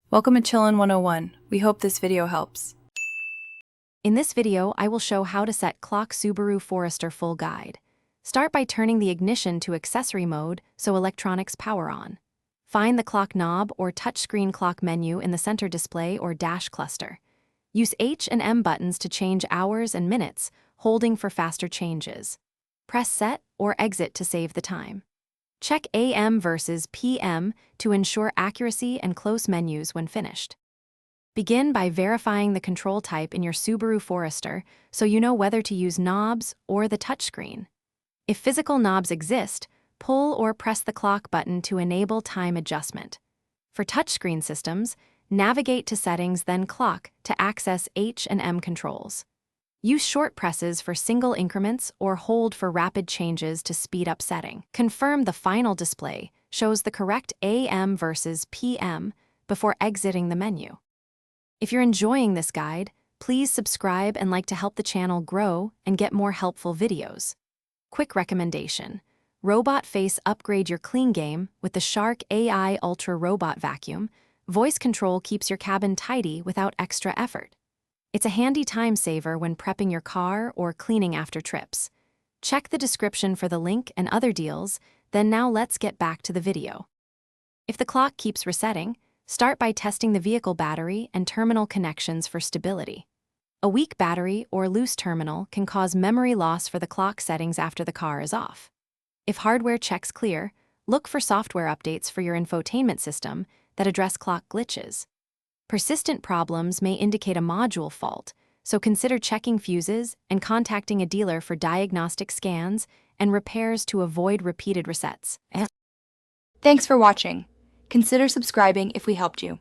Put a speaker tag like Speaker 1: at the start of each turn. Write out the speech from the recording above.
Speaker 1: Welcome to Chillin' 101. We hope this video helps.
Speaker 2: In this video, I will show how to set Clock Subaru Forester full guide. Start by turning the ignition to accessory mode so electronics power on. Find the clock knob or touchscreen clock menu in the center display or dash cluster. Use H and M buttons to change hours and minutes, holding for faster changes. Press Set or Exit to save the time. Check AM versus PM to ensure accuracy and close menus when finished. Begin by verifying the control type in your Subaru Forester so you know whether to use knobs or the touchscreen. If physical knobs exist, pull or press the clock button to enable time adjustment. For touchscreen systems, navigate to Settings then Clock to access H and M controls. Use short presses for single increments or hold for rapid changes to speed up setting. Confirm the final display shows the correct AM versus PM before exiting the menu. If you're enjoying this guide, please subscribe and like to help the channel grow and get more helpful videos. Quick recommendation: Robot Face upgrade your clean game with the Shark AI Ultra Robot Vacuum. Voice control keeps your cabin tidy without extra effort. It's a handy time saver when prepping your car or cleaning after trips. Check the description for the link and other deals, then now let's get back to the video. If the clock keeps resetting, start by testing the vehicle battery and terminal connections for stability. A weak battery or loose terminal can cause memory loss for the clock settings after the car is off. If hardware checks clear, look for software updates for your infotainment system that address clock glitches. Persistent problems may indicate a module fault, so consider checking fuses and contacting a dealer for diagnostic scans and repairs to avoid repeated resets.
Speaker 3: Thanks for watching. Consider subscribing if we helped you.